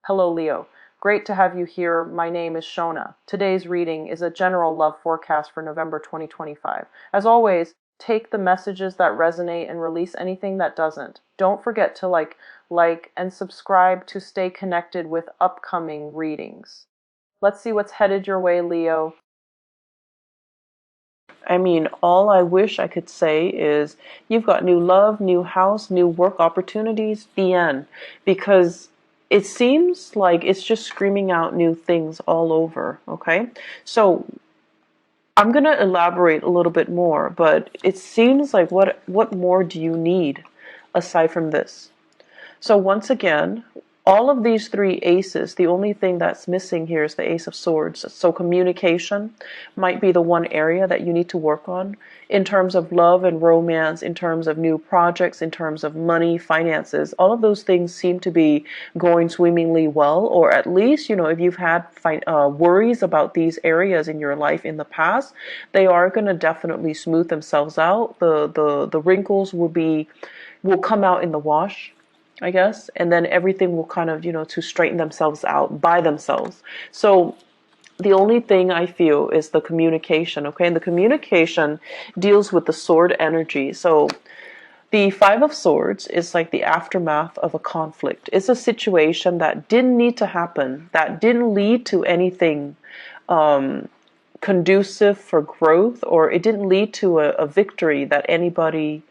Hello, Leo. Great to have you here. My name is Shona. Today's reading is a general love forecast for November 2025. As always, take the messages that resonate and release anything that doesn't. Don't forget to like, and subscribe to stay connected with upcoming readings. Let's see what's headed your way, Leo. I mean, all I wish I could say is you've got new love, new house, new work opportunities, the end. Because it seems like it's just screaming out new things all over, okay? So I'm going to elaborate a little bit more, but it seems like what more do you need aside from this? So once again, all of these three aces, the only thing that's missing here is the Ace of Swords. So communication might be the one area that you need to work on in terms of love and romance, in terms of new projects, in terms of money, finances. All of those things seem to be going swimmingly well, or at least, if you've had worries about these areas in your life in the past, they are going to definitely smooth themselves out. The wrinkles will come out in the wash, I guess, and then everything will kind of, to straighten themselves out by themselves. So the only thing I feel is the communication, okay? And the communication deals with the sword energy. So the Five of Swords is like the aftermath of a conflict. It's a situation that didn't need to happen, that didn't lead to anything conducive for growth, or it didn't lead to a victory that anybody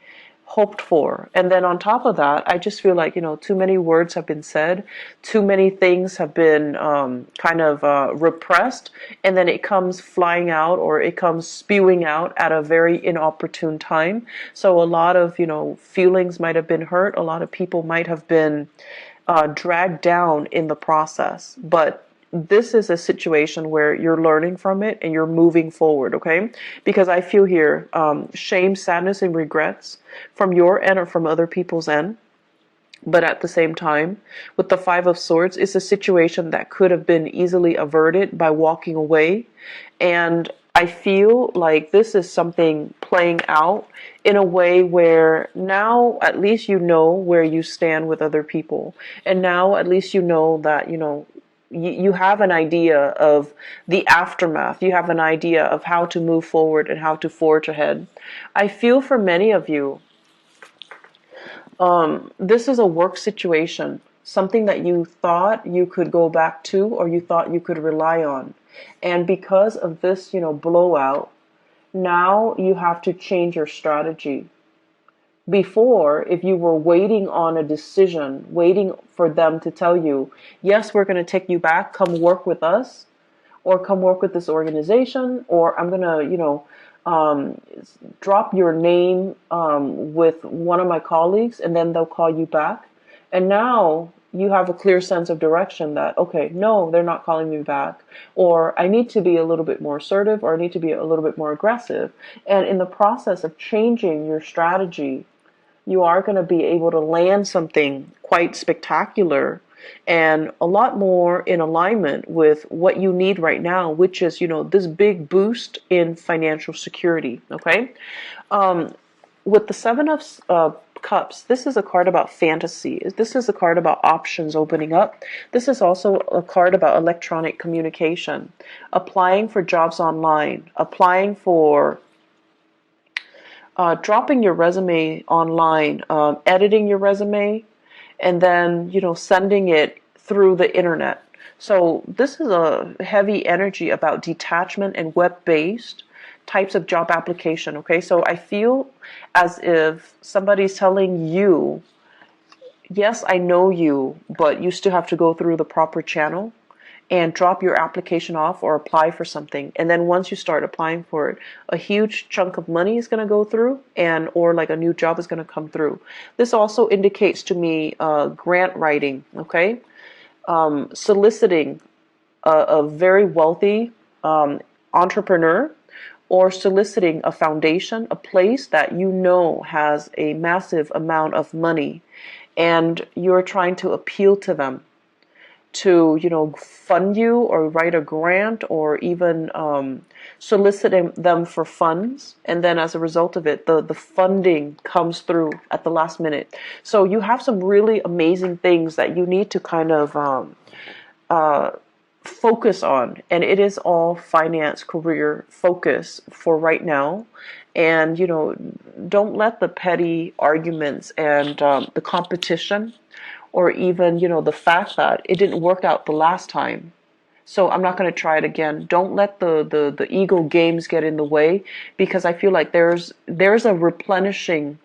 hoped for. And then on top of that, I just feel like, too many words have been said, too many things have been repressed, and then it comes flying out, or it comes spewing out at a very inopportune time. So a lot of, feelings might have been hurt, a lot of people might have been dragged down in the process. But this is a situation where you're learning from it and you're moving forward, okay? Because I feel here shame, sadness, and regrets from your end or from other people's end. But at the same time, with the Five of Swords, it's a situation that could have been easily averted by walking away. And I feel like this is something playing out in a way where now at least you know where you stand with other people. And now at least you know that, you have an idea of the aftermath. You have an idea of how to move forward and how to forge ahead. I feel for many of you, this is a work situation, something that you thought you could go back to or you thought you could rely on. And because of this, blowout, now you have to change your strategy. Before, if you were waiting on a decision, waiting for them to tell you, yes, we're going to take you back, come work with us, or come work with this organization, or I'm going to, drop your name with one of my colleagues, and then they'll call you back. And now you have a clear sense of direction that, okay, no, they're not calling me back, or I need to be a little bit more assertive, or I need to be a little bit more aggressive. And in the process of changing your strategy, you are going to be able to land something quite spectacular and a lot more in alignment with what you need right now, which is, this big boost in financial security, okay? With the Seven of Cups, this is a card about fantasy. This is a card about options opening up. This is also a card about electronic communication, applying for jobs online, applying for dropping your resume online, editing your resume, and then, sending it through the internet. So this is a heavy energy about detachment and web-based types of job application, okay? So I feel as if somebody's telling you, yes, I know you, but you still have to go through the proper channel and drop your application off or apply for something. And then once you start applying for it, a huge chunk of money is going to go through, or like a new job is going to come through. This also indicates to me grant writing, okay? Soliciting a very wealthy entrepreneur, or soliciting a foundation, a place that has a massive amount of money, and you're trying to appeal to them to, fund you or write a grant or even solicit them for funds. And then as a result of it, the funding comes through at the last minute. So you have some really amazing things that you need to kind of focus on, and it is all finance career focus for right now. And don't let the petty arguments and the competition, or even the fact that it didn't work out the last time, so I'm not going to try it again. Don't let the ego games get in the way, because I feel like there's a replenishing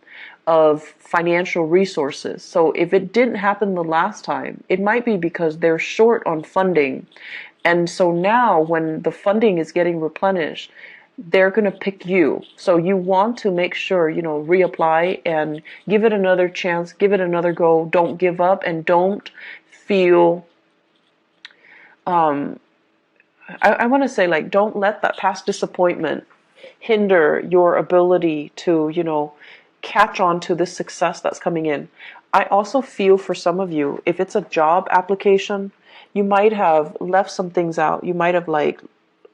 of financial resources. So if it didn't happen the last time, it might be because they're short on funding. And so now when the funding is getting replenished, they're going to pick you. So you want to make sure, reapply and give it another chance, give it another go. Don't give up, and don't feel, I want to say, like, don't let that past disappointment hinder your ability to, catch on to this success that's coming in. I also feel for some of you, if it's a job application, you might have left some things out. You might have like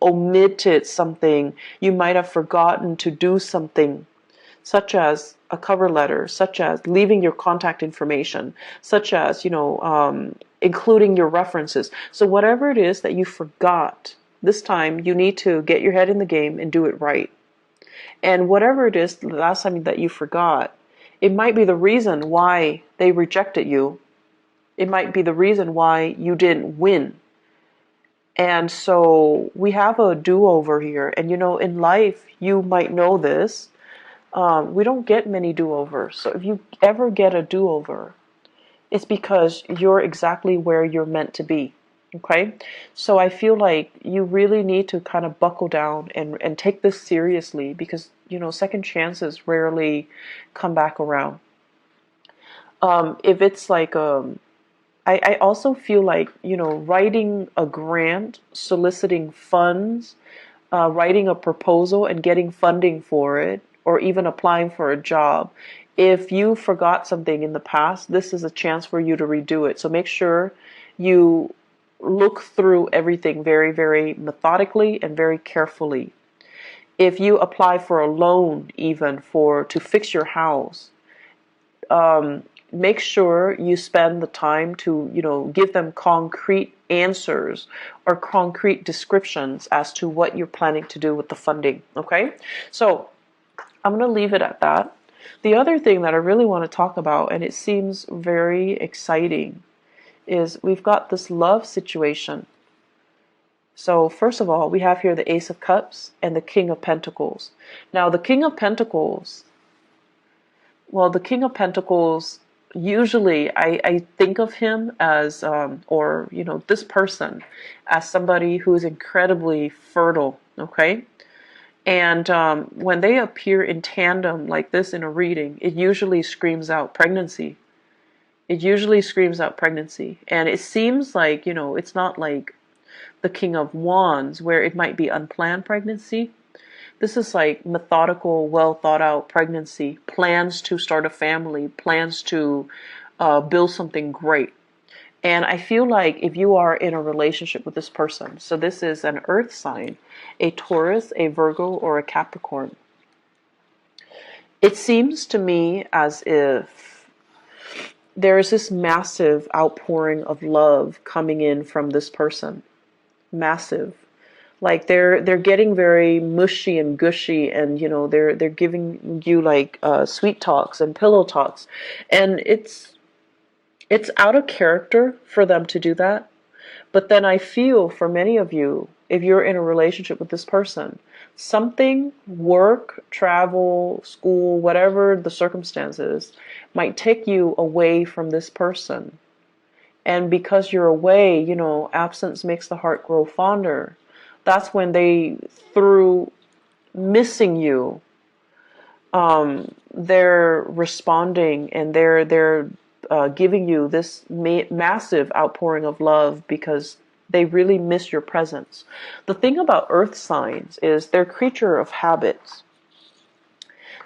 omitted something. You might have forgotten to do something, such as a cover letter, such as leaving your contact information, such as, including your references. So whatever it is that you forgot, this time you need to get your head in the game and do it right. And whatever it is the last time that you forgot, it might be the reason why they rejected you. It might be the reason why you didn't win. And so we have a do-over here. And in life, you might know this. We don't get many do-overs. So if you ever get a do-over, it's because you're exactly where you're meant to be. Okay? So I feel like you really need to kind of buckle down and take this seriously, because, second chances rarely come back around. If it's like, I also feel like, writing a grant, soliciting funds, writing a proposal and getting funding for it, or even applying for a job. If you forgot something in the past, this is a chance for you to redo it. So make sure you look through everything very, very methodically and very carefully. If you apply for a loan, even to fix your house, make sure you spend the time to, give them concrete answers or concrete descriptions as to what you're planning to do with the funding. Okay? So I'm going to leave it at that. The other thing that I really want to talk about, and it seems very exciting, is we've got this love situation. So first of all, we have here the Ace of Cups and the King of Pentacles. Now the King of Pentacles, usually I think of him as, or this person as somebody who is incredibly fertile, okay? And when they appear in tandem like this in a reading, it usually screams out pregnancy. It usually screams out pregnancy. And it seems like, it's not like the King of Wands where it might be unplanned pregnancy. This is like methodical, well thought out pregnancy, plans to start a family, plans to build something great. And I feel like if you are in a relationship with this person, so this is an earth sign, a Taurus, a Virgo, or a Capricorn, it seems to me as if there is this massive outpouring of love coming in from this person. Massive. Like they're getting very mushy and gushy, and they're giving you like sweet talks and pillow talks, and it's out of character for them to do that. But then I feel for many of you, if you're in a relationship with this person, something, work, travel, school, whatever the circumstances, might take you away from this person. And because you're away, absence makes the heart grow fonder. That's when they, through missing you, they're responding, and they're giving you this massive outpouring of love because they really miss your presence. The thing about earth signs is they're creature of habits.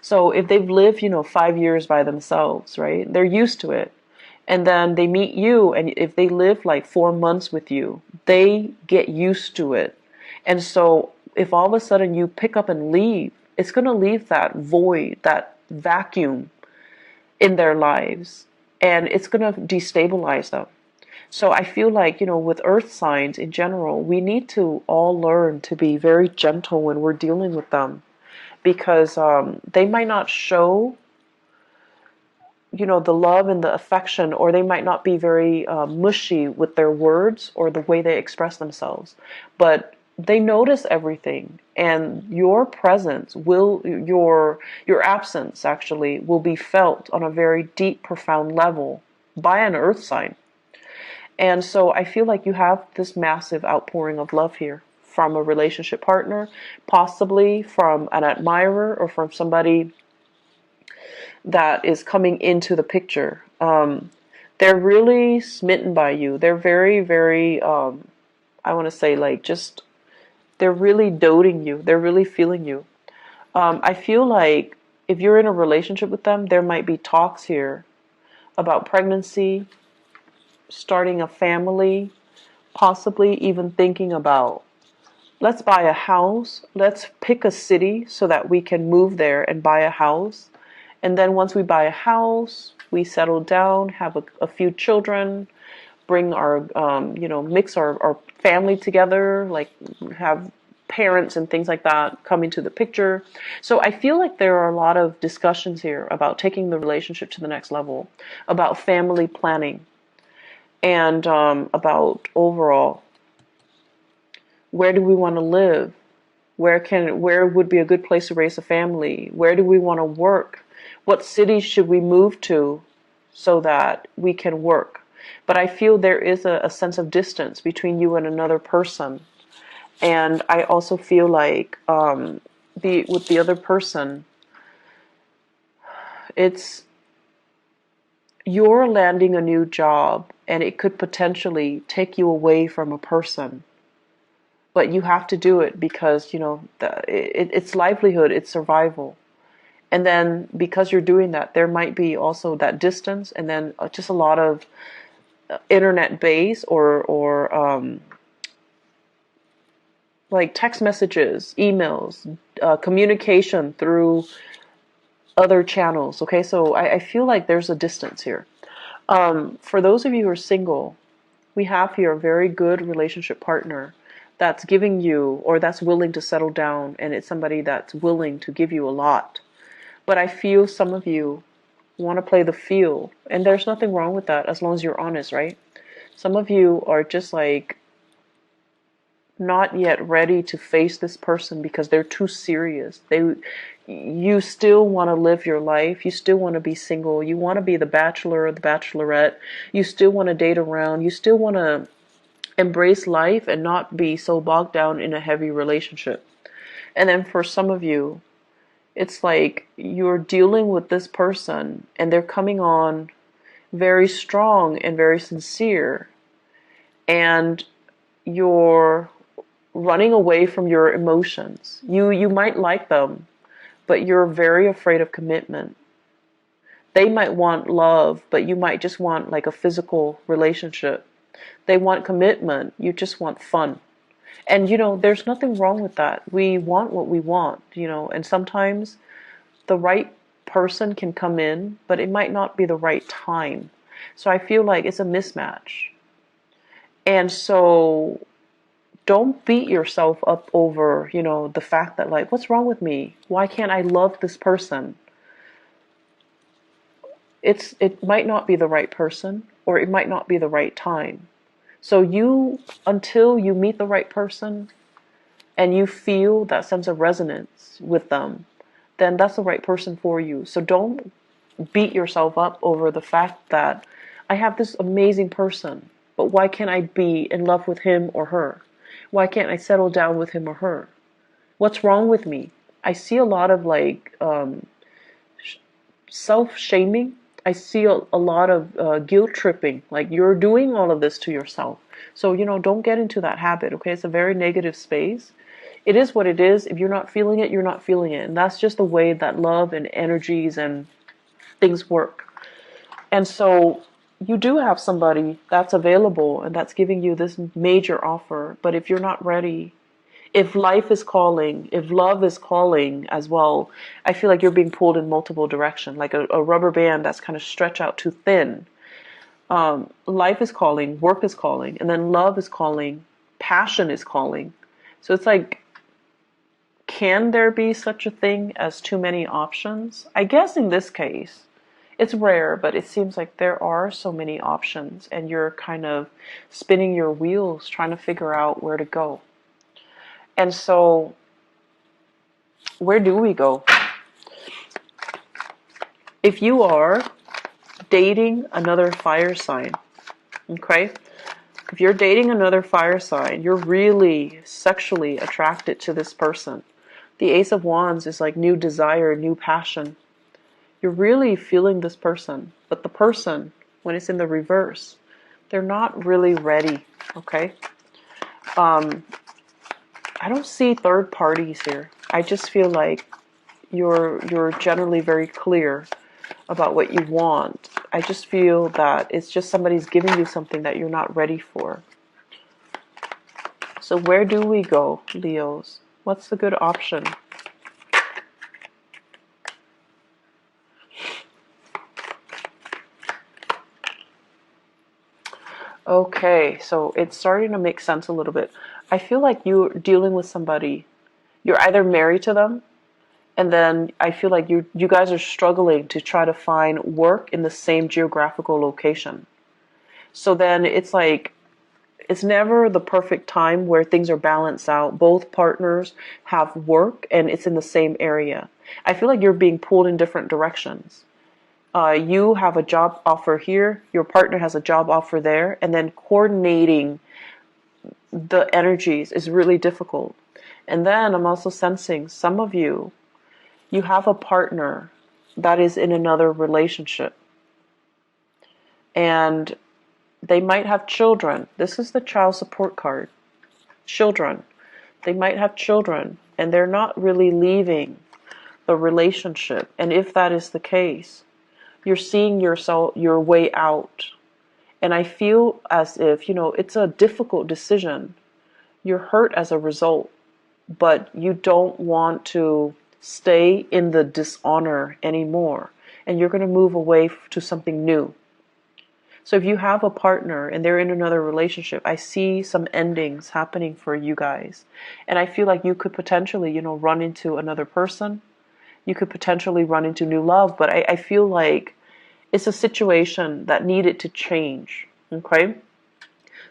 So if they've lived, 5 years by themselves, right, they're used to it. And then they meet you, and if they live like 4 months with you, they get used to it. And so if all of a sudden you pick up and leave, it's going to leave that void, that vacuum in their lives, and it's going to destabilize them. So I feel like, with earth signs in general, we need to all learn to be very gentle when we're dealing with them, because they might not show, the love and the affection, or they might not be very mushy with their words or the way they express themselves, but they notice everything, and your presence will, your absence actually will be felt on a very deep, profound level by an earth sign. And so I feel like you have this massive outpouring of love here from a relationship partner, possibly from an admirer, or from somebody that is coming into the picture. They're really smitten by you. They're very, very, I want to say, like, just, they're really doting you. They're really feeling you. I feel like if you're in a relationship with them, there might be talks here about pregnancy, starting a family, possibly even thinking about, let's buy a house, let's pick a city so that we can move there and buy a house. And then once we buy a house, we settle down, have a few children, bring our, mix our family together, like have parents and things like that come into the picture. So I feel like there are a lot of discussions here about taking the relationship to the next level, about family planning, and about overall, where do we want to live? Where would be a good place to raise a family? Where do we want to work? What cities should we move to so that we can work? But I feel there is a sense of distance between you and another person. And I also feel like with the other person, it's, you're landing a new job, and it could potentially take you away from a person. But you have to do it because, it's livelihood, it's survival. And then because you're doing that, there might be also that distance, and then just a lot of internet base, or like text messages, emails, communication through other channels. Okay, so I feel like there's a distance here. For those of you who are single, we have here a very good relationship partner that's giving you, or that's willing to settle down, and it's somebody that's willing to give you a lot. But I feel some of you want to play the field, and there's nothing wrong with that as long as you're honest, right? Some of you are just like not yet ready to face this person because they're too serious. You still want to live your life. You still want to be single. You want to be the bachelor or the bachelorette. You still want to date around. You still want to embrace life and not be so bogged down in a heavy relationship. And then for some of you, it's like you're dealing with this person and they're coming on very strong and very sincere, and you're running away from your emotions. You might like them, but you're very afraid of commitment. They might want love, but you might just want like a physical relationship. They want commitment, you just want fun. And there's nothing wrong with that. We want what we want, and sometimes the right person can come in, but it might not be the right time. So I feel like it's a mismatch. And so don't beat yourself up over, the fact that, like, what's wrong with me? Why can't I love this person? It might not be the right person, or it might not be the right time. So until you meet the right person and you feel that sense of resonance with them, then that's the right person for you. So don't beat yourself up over the fact that I have this amazing person, but why can't I be in love with him or her? Why can't I settle down with him or her? What's wrong with me? I see a lot of like self-shaming. I see a lot of guilt tripping. Like, you're doing all of this to yourself. So, don't get into that habit, okay? It's a very negative space. It is what it is. If you're not feeling it, you're not feeling it. And that's just the way that love and energies and things work. And so you do have somebody that's available and that's giving you this major offer. But if you're not ready, if life is calling, if love is calling as well, I feel like you're being pulled in multiple directions, like a rubber band that's kind of stretched out too thin. Life is calling, work is calling, and then love is calling, passion is calling. So it's like, can there be such a thing as too many options? I guess in this case, it's rare, but it seems like there are so many options, and you're kind of spinning your wheels trying to figure out where to go. And so, where do we go? If you are dating another fire sign, okay? If you're dating another fire sign, you're really sexually attracted to this person. The Ace of Wands is like new desire, new passion. You're really feeling this person, but the person, when it's in the reverse, they're not really ready, okay? I don't see third parties here. I just feel like you're generally very clear about what you want. I just feel that it's just somebody's giving you something that you're not ready for. So where do we go, Leos? What's the good option? Okay, so it's starting to make sense a little bit. I feel like you're dealing with somebody. You're either married to them, and then I feel like you guys are struggling to try to find work in the same geographical location. So then it's like, it's never the perfect time where things are balanced out. Both partners have work and it's in the same area. I feel like you're being pulled in different directions. You have a job offer here, your partner has a job offer there, and then coordinating the energies is really difficult. And then I'm also sensing some of you have a partner that is in another relationship. And they might have children. This is the child support card. Children. They might have children, and they're not really leaving the relationship. And if that is the case, you're seeing your way out. And I feel as if, it's a difficult decision. You're hurt as a result, but you don't want to stay in the dishonor anymore. And you're going to move away to something new. So if you have a partner and they're in another relationship, I see some endings happening for you guys. And I feel like you could potentially, run into another person. You could potentially run into new love. But I feel like it's a situation that needed to change. Okay?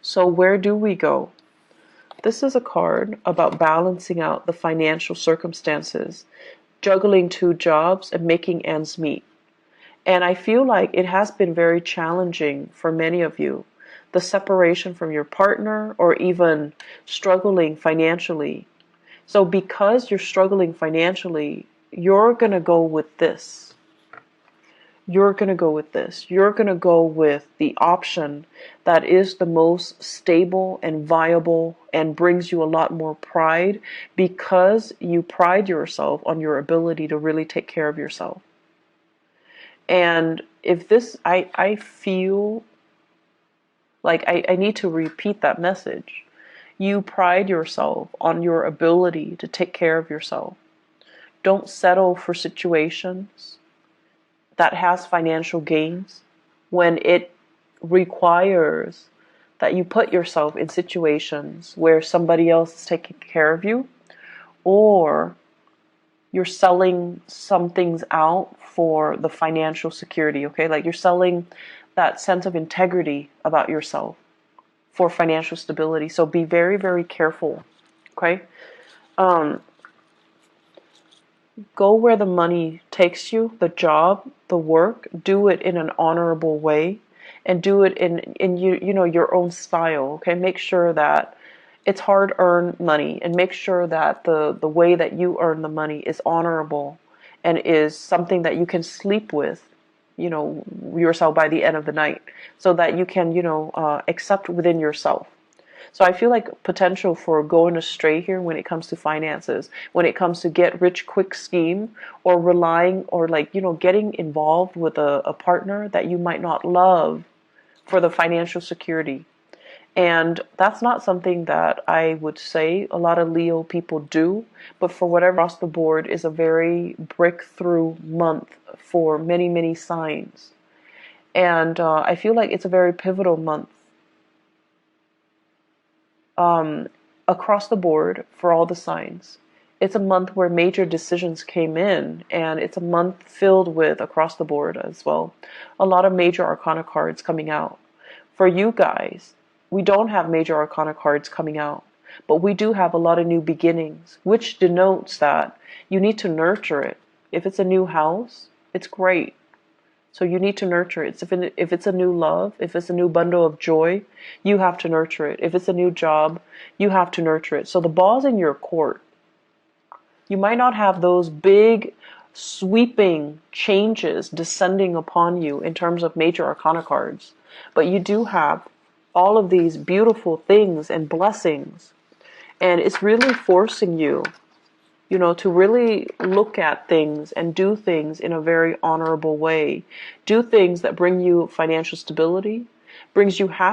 So where do we go? This is a card about balancing out the financial circumstances, juggling two jobs, and making ends meet. And I feel like it has been very challenging for many of you. The separation from your partner or even struggling financially. So because you're struggling financially, you're going to go with this. You're going to go with this. You're going to go with the option that is the most stable and viable and brings you a lot more pride because you pride yourself on your ability to really take care of yourself. And if this, I feel like I need to repeat that message. You pride yourself on your ability to take care of yourself. Don't settle for situations that has financial gains when it requires that you put yourself in situations where somebody else is taking care of you, or you're selling some things out for the financial security, okay? Like you're selling that sense of integrity about yourself for financial stability. So be very, very careful, okay? Go where the money takes you, the job, the work. Do it in an honorable way, and do it in your own style, okay? Make sure that it's hard-earned money, and make sure that the way that you earn the money is honorable and is something that you can sleep with, yourself by the end of the night, so that you can, accept within yourself. So I feel like potential for going astray here when it comes to finances, when it comes to get rich quick scheme, or relying or getting involved with a partner that you might not love for the financial security. And that's not something that I would say a lot of Leo people do, but for whatever across the board is a very breakthrough month for many, many signs. And I feel like it's a very pivotal month across the board for all the signs. It's a month where major decisions came in, and it's a month filled with, across the board as well, a lot of major arcana cards coming out. For you guys, we don't have major arcana cards coming out, but we do have a lot of new beginnings, which denotes that you need to nurture it. If it's a new house, it's great. So you need to nurture it. If it's a new love, if it's a new bundle of joy, you have to nurture it. If it's a new job, you have to nurture it. So the ball's in your court. You might not have those big, sweeping changes descending upon you in terms of major arcana cards, but you do have all of these beautiful things and blessings. And it's really forcing you, to really look at things and do things in a very honorable way. Do things that bring you financial stability, brings you happiness.